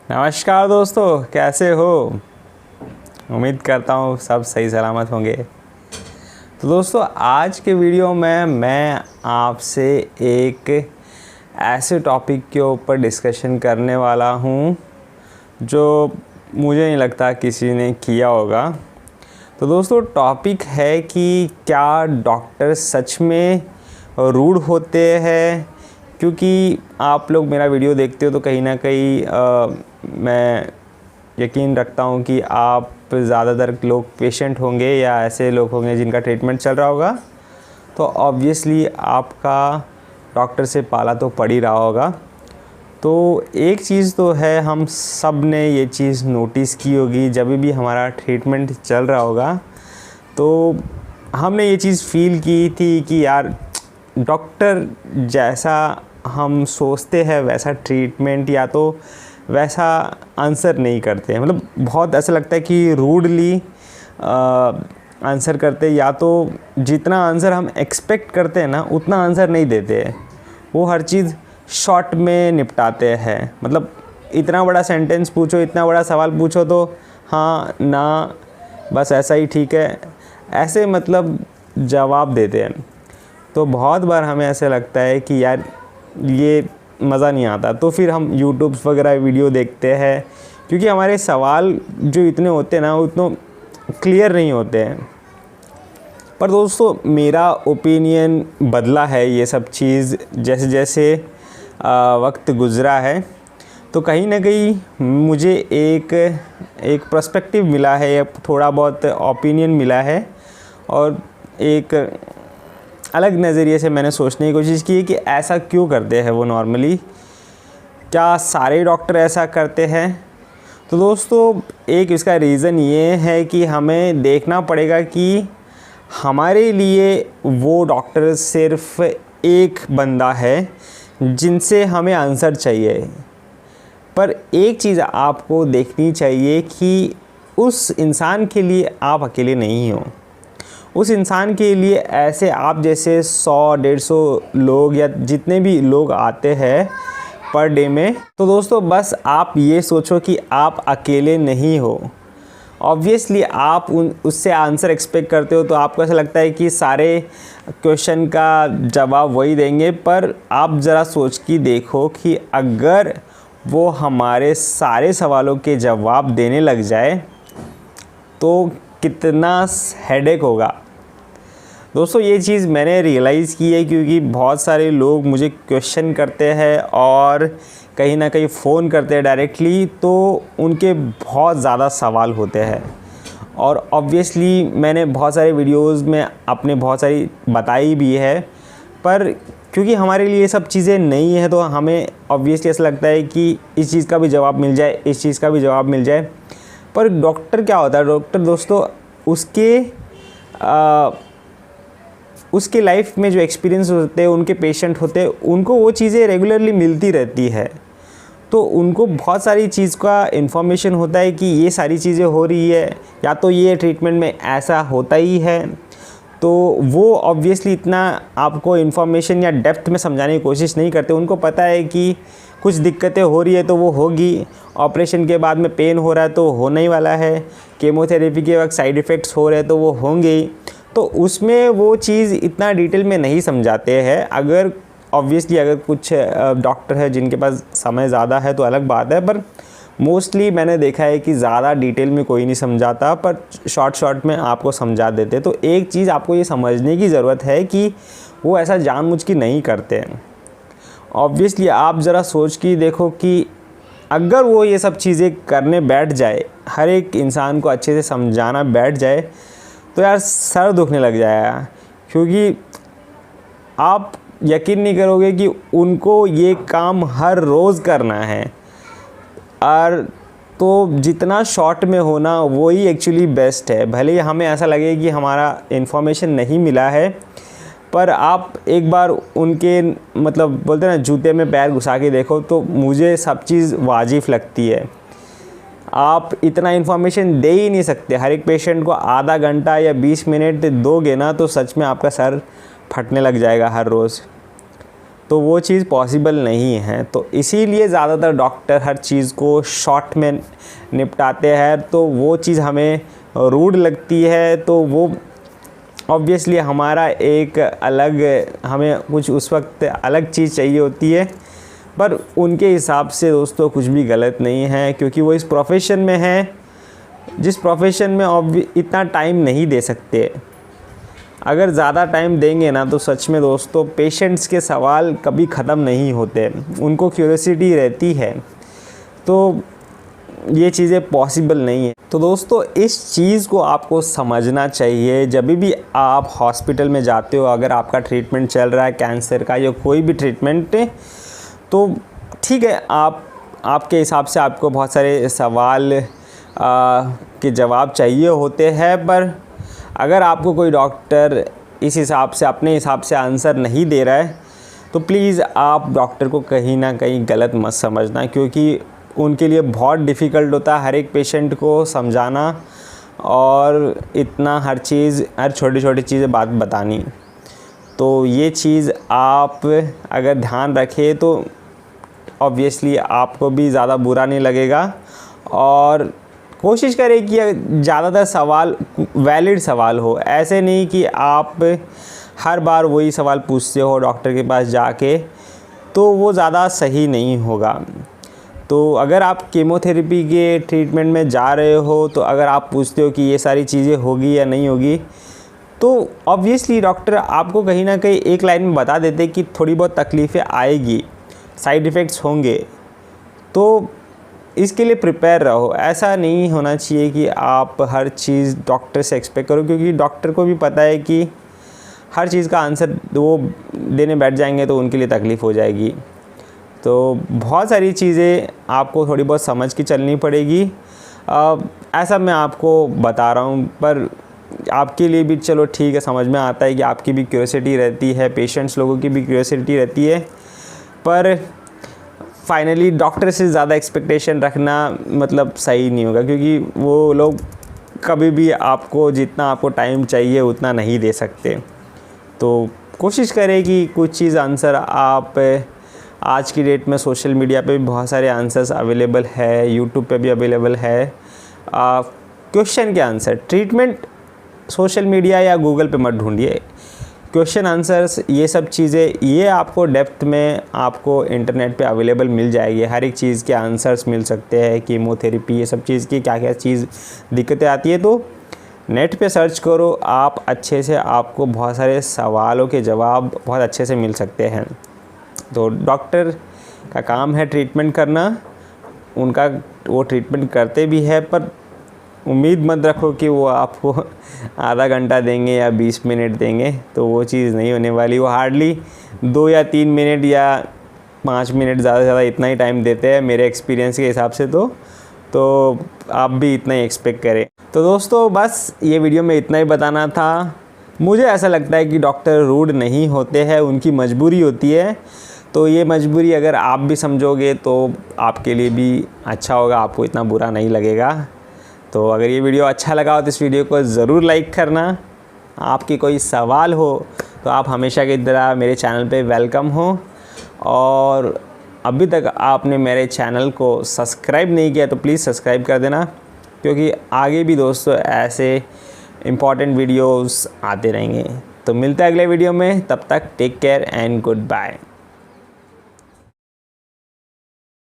नमस्कार दोस्तों, कैसे हो। उम्मीद करता हूँ सब सही सलामत होंगे। तो दोस्तों, आज के वीडियो में मैं आपसे एक ऐसे टॉपिक के ऊपर डिस्कशन करने वाला हूँ जो मुझे नहीं लगता किसी ने किया होगा। तो दोस्तों, टॉपिक है कि क्या डॉक्टर सच में रूड होते हैं। क्योंकि आप लोग मेरा वीडियो देखते हो तो कहीं ना कहीं मैं यकीन रखता हूँ कि आप ज़्यादातर लोग पेशेंट होंगे या ऐसे लोग होंगे जिनका ट्रीटमेंट चल रहा होगा। तो ऑब्वियसली आपका डॉक्टर से पाला तो पड़ ही रहा होगा। तो एक चीज़ तो है, हम सब ने ये चीज़ नोटिस की होगी, जब भी हमारा ट्रीटमेंट चल रहा होगा तो हमने ये चीज़ फील की थी कि यार डॉक्टर जैसा हम सोचते हैं वैसा ट्रीटमेंट या तो वैसा आंसर नहीं करते हैं। मतलब बहुत ऐसा लगता है कि रूडली आंसर करते, या तो जितना आंसर हम एक्सपेक्ट करते हैं ना उतना आंसर नहीं देते हैं। वो हर चीज़ शॉर्ट में निपटाते हैं। मतलब इतना बड़ा सेंटेंस पूछो, इतना बड़ा सवाल पूछो तो हाँ ना बस ऐसा ही ठीक है, ऐसे मतलब जवाब देते हैं। तो बहुत बार हमें ऐसे लगता है कि यार ये मज़ा नहीं आता, तो फिर हम यूट्यूब्स वगैरह वीडियो देखते हैं, क्योंकि हमारे सवाल जो इतने होते हैं ना वो इतने क्लियर नहीं होते हैं। पर दोस्तों, मेरा ओपिनियन बदला है ये सब चीज़ जैसे जैसे वक्त गुज़रा है। तो कहीं ना कहीं मुझे एक पर्सपेक्टिव मिला है, थोड़ा बहुत ओपिनियन मिला है, और एक अलग नज़रिए से मैंने सोचने की कोशिश की कि ऐसा क्यों करते हैं वो नॉर्मली, क्या सारे डॉक्टर ऐसा करते हैं। तो दोस्तों, एक इसका रीज़न ये है कि हमें देखना पड़ेगा कि हमारे लिए वो डॉक्टर सिर्फ एक बंदा है जिनसे हमें आंसर चाहिए। पर एक चीज़ आपको देखनी चाहिए कि उस इंसान के लिए आप अकेले नहीं हो। उस इंसान के लिए ऐसे आप जैसे 100-150 लोग या जितने भी लोग आते हैं पर डे में। तो दोस्तों, बस आप ये सोचो कि आप अकेले नहीं हो। ऑब्वियसली आप उससे आंसर एक्सपेक्ट करते हो तो आपको ऐसा लगता है कि सारे क्वेश्चन का जवाब वही देंगे। पर आप ज़रा सोच के देखो कि अगर वो हमारे सारे सवालों के जवाब देने लग जाए तो कितना हेडेक होगा। दोस्तों, ये चीज़ मैंने रियलाइज़ की है, क्योंकि बहुत सारे लोग मुझे क्वेश्चन करते हैं और कहीं ना कहीं फ़ोन करते हैं डायरेक्टली, तो उनके बहुत ज़्यादा सवाल होते हैं। और ऑब्वियसली मैंने बहुत सारे वीडियोस में अपने बहुत सारी बताई भी है, पर क्योंकि हमारे लिए ये सब चीज़ें नहीं है तो हमें ऑब्वियसली ऐसा लगता है कि इस चीज़ का भी जवाब मिल जाए, इस चीज़ का भी जवाब मिल जाए। पर डॉक्टर क्या होता है, डॉक्टर दोस्तों उसके लाइफ में जो एक्सपीरियंस होते हैं, उनके पेशेंट होते हैं, उनको वो चीज़ें रेगुलरली मिलती रहती है। तो उनको बहुत सारी चीज़ का इन्फॉर्मेशन होता है कि ये सारी चीज़ें हो रही है, या तो ये ट्रीटमेंट में ऐसा होता ही है। तो वो ऑब्वियसली इतना आपको इन्फॉर्मेशन या डेप्थ में समझाने की कोशिश नहीं करते। उनको पता है कि कुछ दिक्कतें हो रही है तो वो होगी, ऑपरेशन के बाद में पेन हो रहा है तो होने ही वाला है, केमोथेरेपी के वक्त साइड इफ़ेक्ट्स हो रहे हैं तो वो होंगे ही। तो उसमें वो चीज़ इतना डिटेल में नहीं समझाते हैं। अगर ऑब्वियसली अगर कुछ डॉक्टर है जिनके पास समय ज़्यादा है तो अलग बात है, पर मोस्टली मैंने देखा है कि ज़्यादा डिटेल में कोई नहीं समझाता, पर शॉर्ट में आपको समझा देते। तो एक चीज़ आपको ये समझने की ज़रूरत है कि वो ऐसा जानबूझ के नहीं करते हैं। ऑब्वियसली आप ज़रा सोच के देखो कि अगर वो ये सब चीज़ें करने बैठ जाए, हर एक इंसान को अच्छे से समझाना बैठ जाए, तो यार सर दुखने लग जाएगा। क्योंकि आप यकीन नहीं करोगे कि उनको ये काम हर रोज़ करना है, और तो जितना शॉर्ट में होना वही एक्चुअली बेस्ट है। भले ही हमें ऐसा लगे कि हमारा इन्फॉर्मेशन नहीं मिला है, पर आप एक बार उनके मतलब बोलते हैं ना जूते में पैर घुसा के देखो, तो मुझे सब चीज़ वाजिब लगती है। आप इतना इन्फॉर्मेशन दे ही नहीं सकते। हर एक पेशेंट को आधा घंटा या 20 मिनट दोगे ना तो सच में आपका सर फटने लग जाएगा हर रोज़। तो वो चीज़ पॉसिबल नहीं है। तो इसीलिए ज़्यादातर डॉक्टर हर चीज़ को शॉर्ट में निपटाते हैं, तो वो चीज़ हमें रूड लगती है। तो वो ऑब्वियसली हमारा एक अलग, हमें कुछ उस वक्त अलग चीज़ चाहिए होती है, पर उनके हिसाब से दोस्तों कुछ भी गलत नहीं है, क्योंकि वो इस प्रोफेशन में हैं जिस प्रोफेशन में इतना टाइम नहीं दे सकते। अगर ज़्यादा टाइम देंगे ना तो सच में दोस्तों पेशेंट्स के सवाल कभी ख़त्म नहीं होते, उनको क्यूरियोसिटी रहती है, तो ये चीज़ें पॉसिबल नहीं है। तो दोस्तों इस चीज़ को आपको समझना चाहिए जब भी आप हॉस्पिटल में जाते हो। अगर आपका ट्रीटमेंट चल रहा है कैंसर का या कोई भी ट्रीटमेंट, तो ठीक है, आपके हिसाब से आपको बहुत सारे सवाल के जवाब चाहिए होते हैं, पर अगर आपको कोई डॉक्टर इस हिसाब से अपने हिसाब से आंसर नहीं दे रहा है तो प्लीज़ आप डॉक्टर को कहीं ना कहीं गलत मत समझना, क्योंकि उनके लिए बहुत डिफ़िकल्ट होता है हर एक पेशेंट को समझाना और इतना हर छोटी छोटी चीज़ें बात बतानी। तो ये चीज़ आप अगर ध्यान रखें तो ऑब्वियसली आपको भी ज़्यादा बुरा नहीं लगेगा, और कोशिश करें कि ज़्यादातर सवाल वैलिड सवाल हो। ऐसे नहीं कि आप हर बार वही सवाल पूछते हो डॉक्टर के पास जाके, तो वो ज़्यादा सही नहीं होगा। तो अगर आप कीमोथेरेपी के ट्रीटमेंट में जा रहे हो, तो अगर आप पूछते हो कि ये सारी चीज़ें होगी या नहीं होगी, तो ऑब्वियसली डॉक्टर आपको कहीं ना कहीं एक लाइन में बता देते कि थोड़ी बहुत तकलीफ़ें आएगी, साइड इफ़ेक्ट्स होंगे, तो इसके लिए प्रिपेयर रहो। ऐसा नहीं होना चाहिए कि आप हर चीज़ डॉक्टर से एक्सपेक्ट करो, क्योंकि डॉक्टर को भी पता है कि हर चीज़ का आंसर वो देने बैठ जाएंगे तो उनके लिए तकलीफ़ हो जाएगी। तो बहुत सारी चीज़ें आपको थोड़ी बहुत समझ के चलनी पड़ेगी। ऐसा मैं आपको बता रहा हूँ, पर आपके लिए भी चलो ठीक है, समझ में आता है कि आपकी भी क्यूरियोसिटी रहती है, पेशेंट्स लोगों की भी क्यूरियोसिटी रहती है, पर फाइनली डॉक्टर से ज़्यादा एक्सपेक्टेशन रखना मतलब सही नहीं होगा, क्योंकि वो लोग कभी भी आपको जितना आपको टाइम चाहिए उतना नहीं दे सकते। तो कोशिश करें कि कुछ चीज़ आंसर आप आज की डेट में सोशल मीडिया पे भी बहुत सारे आंसर्स अवेलेबल है, यूट्यूब पे भी अवेलेबल है। क्वेश्चन के आंसर ट्रीटमेंट सोशल मीडिया या गूगल पे मत ढूंढिए, क्वेश्चन आंसर्स ये सब चीज़ें ये आपको डेप्थ में आपको इंटरनेट पे अवेलेबल मिल जाएगी। हर एक चीज़ के आंसर्स मिल सकते हैं, कीमोथेरेपी ये सब चीज़ की क्या क्या चीज़ दिक्कतें आती है, तो नेट पे सर्च करो आप, अच्छे से आपको बहुत सारे सवालों के जवाब बहुत अच्छे से मिल सकते हैं। तो डॉक्टर का काम है ट्रीटमेंट करना, उनका वो ट्रीटमेंट करते भी है, पर उम्मीद मत रखो कि वो आपको आधा घंटा देंगे या 20 मिनट देंगे, तो वो चीज़ नहीं होने वाली। वो हार्डली 2 या 3 मिनट या 5 मिनट ज़्यादा से ज़्यादा इतना ही टाइम देते हैं मेरे एक्सपीरियंस के हिसाब से। तो आप भी इतना ही एक्सपेक्ट करें। तो दोस्तों बस ये वीडियो में इतना ही बताना था। मुझे ऐसा लगता है कि डॉक्टर रूड नहीं होते हैं, उनकी मजबूरी होती है। तो ये मजबूरी अगर आप भी समझोगे तो आपके लिए भी अच्छा होगा, आपको इतना बुरा नहीं लगेगा। तो अगर ये वीडियो अच्छा लगा हो तो इस वीडियो को ज़रूर लाइक करना। आपके कोई सवाल हो तो आप हमेशा की तरह मेरे चैनल पे वेलकम हो, और अभी तक आपने मेरे चैनल को सब्सक्राइब नहीं किया तो प्लीज़ सब्सक्राइब कर देना, क्योंकि आगे भी दोस्तों ऐसे इम्पॉर्टेंट वीडियोस आते रहेंगे। तो मिलते हैं अगले वीडियो में, तब तक take care and good bye.